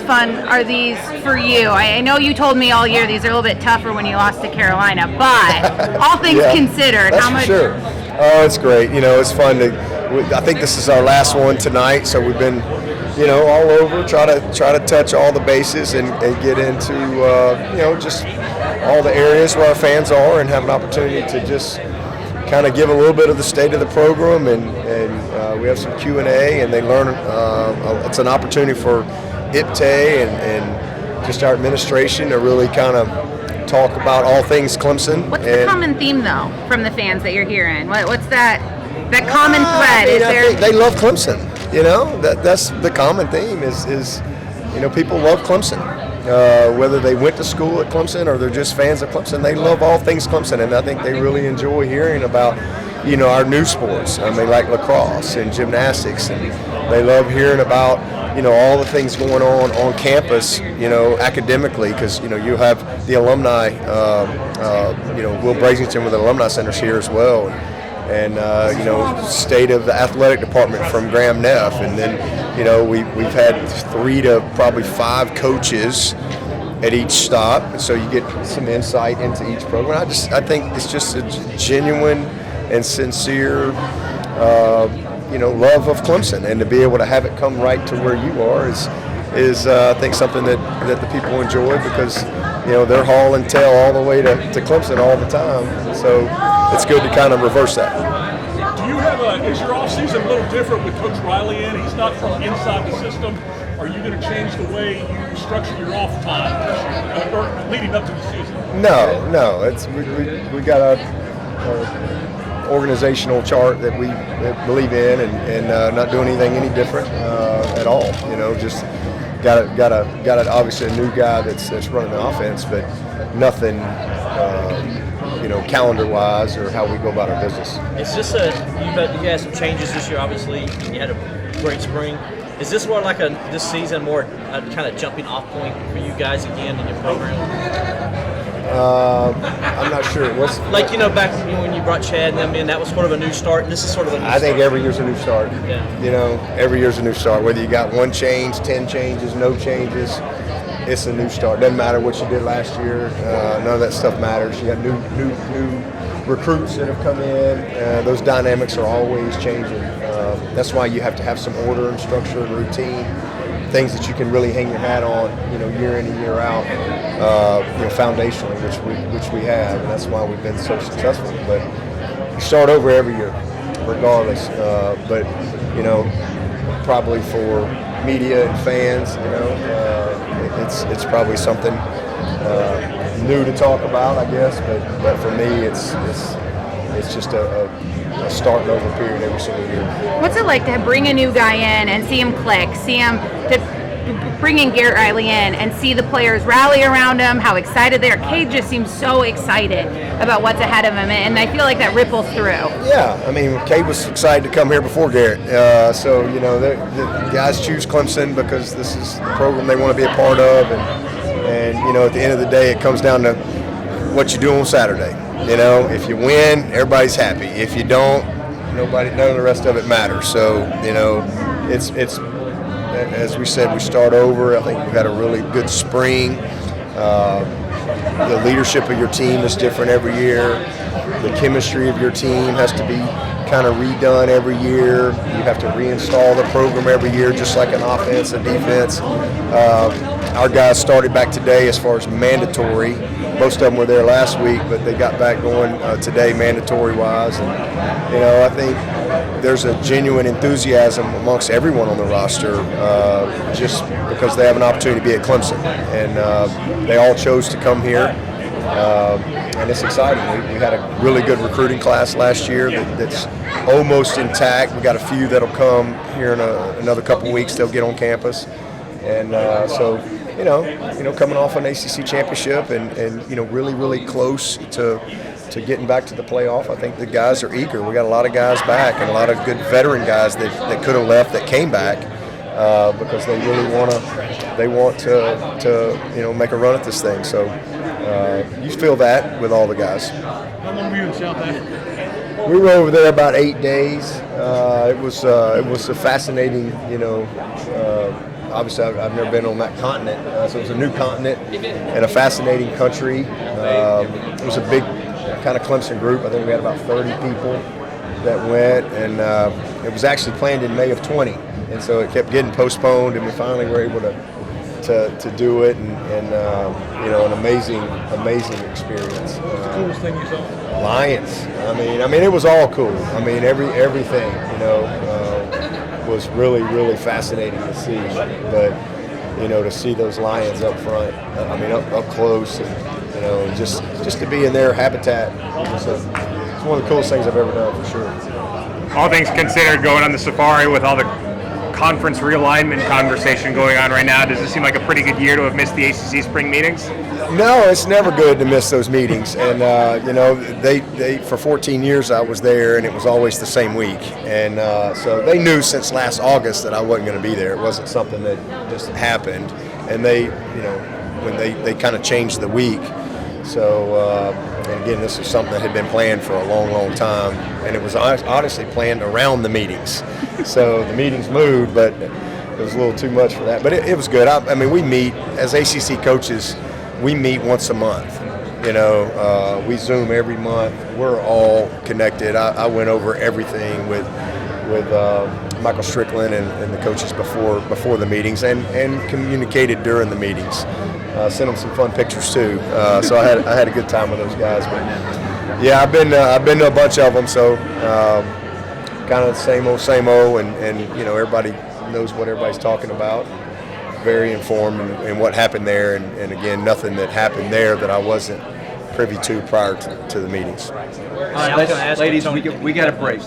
fun are these for you? I know you told me all year these are a little bit tougher when you lost to Carolina, but all things considered, that's how much? For sure. Oh, it's great. It's fun to. I think this is our last one tonight, so we've been, all over, try to touch all the bases and get into, just all the areas where our fans are and have an opportunity to just kind of give a little bit of the state of the program, and we have some Q&A, and they learn. It's an opportunity for IPTE and just our administration to really kind of talk about all things Clemson. What's the common theme, though, from the fans that you're hearing? What's that common thread? I think they love Clemson. That's the common theme is people love Clemson. Whether they went to school at Clemson or they're just fans of Clemson, they love all things Clemson, and I think they really enjoy hearing about, our new sports. I mean, like lacrosse and gymnastics, and they love hearing about, all the things going on campus, academically, because, you have the alumni, Will Brasington with the Alumni Centers here as well. And state of the athletic department from Graham Neff, and then we've had 3 to probably 5 coaches at each stop, and so you get some insight into each program. I think it's just a genuine and sincere love of Clemson, and to be able to have it come right to where you are is I think something that the people enjoy, because they're hauling tail all the way to Clemson all the time, so it's good to kind of reverse that. Do you have is your off season a little different with Coach Riley in? He's not from inside the system. Are you going to change the way you structure your off time or leading up to the season? No. It's we got a organizational chart that we believe in, and not doing anything any different at all. Just got obviously a new guy that's running the offense, but nothing calendar-wise or how we go about our business. It's just you had some changes this year. Obviously, you had a great spring. Is this more like this season more a kind of jumping off point for you guys again in your program? I'm not sure. Back when you brought Chad and them in, that was sort of a new start. This is sort of a new start. I think every year's a new start. Yeah. Every year's a new start. Whether you got 1 change, 10 changes, no changes, it's a new start. Doesn't matter what you did last year. None of that stuff matters. You got new recruits that have come in. Those dynamics are always changing. That's why you have to have some order and structure and routine, things that you can really hang your hat on, year in and year out, foundationally, which we have, and that's why we've been so successful. But you start over every year, regardless. But probably for media and fans, it's probably something new to talk about, I guess. But for me, it's just a starting over period every single year. What's it like to bring a new guy in and see him click, see him bring in Garrett Riley in and see the players rally around him, how excited they are? Cade just seems so excited about what's ahead of him, and I feel like that ripples through. Yeah, I mean, Cade was excited to come here before Garrett. So, the guys choose Clemson because this is the program they want to be a part of, and at the end of the day, it comes down to what you do on Saturday. If you win, everybody's happy. If you don't, none of the rest of it matters. So, it's as we said, we start over. I think we've had a really good spring. The leadership of your team is different every year. The chemistry of your team has to be kind of redone every year. You have to reinstall the program every year, just like an offense and defense. Our guys started back today as far as mandatory. Most of them were there last week, but they got back going today mandatory-wise. And, I think there's a genuine enthusiasm amongst everyone on the roster just because they have an opportunity to be at Clemson. And they all chose to come here. And it's exciting. We had a really good recruiting class last year that's almost intact. We got a few that'll come here in another couple weeks. They'll get on campus. And so, coming off an ACC championship and really, really close to getting back to the playoff, I think the guys are eager. We got a lot of guys back and a lot of good veteran guys that could have left that came back because they really want to make a run at this thing. So you feel that with all the guys. How long were you in South Africa? We were over there about 8 days. It was a fascinating, obviously I've never been on that continent, so it was a new continent and a fascinating country. It was a big kind of Clemson group. I think we had about 30 people that went, and it was actually planned in May of 20, and so it kept getting postponed, and we finally were able to do it, and you know, an amazing experience. Coolest thing you saw? Lions. I mean, it was all cool. I mean, everything, you know, was really fascinating to see. But you know, to see those lions up front, I mean, up close, and you know, just to be in their habitat, it's one of the coolest things I've ever done for sure. All things considered, going on the safari with all the conference realignment conversation going on right now, does it seem like a pretty good year to have missed the ACC Spring Meetings? No, it's never good to miss those meetings, and you know, they for 14 years I was there, and it was always the same week, and so they knew since last August that I wasn't going to be there. It wasn't something that just happened, and they, you know, when they kind of changed the week. So, and again, this was something that had been planned for a long time, and it was honestly planned around the meetings. So the meetings moved, but it was a little too much for that. But it was good. I mean, we meet, as ACC coaches, we meet once a month. You know, we Zoom every month. We're all connected. I went over everything with Michael Strickland and the coaches before the meetings, and communicated during the meetings. Sent them some fun pictures too. So I had a good time with those guys. But yeah, I've been to a bunch of them. So kind of the same old, and you know, everybody knows what everybody's talking about. Very informed in what happened there, and again, nothing that happened there that I wasn't privy to prior to the meetings. All right, Ladies, we got a break.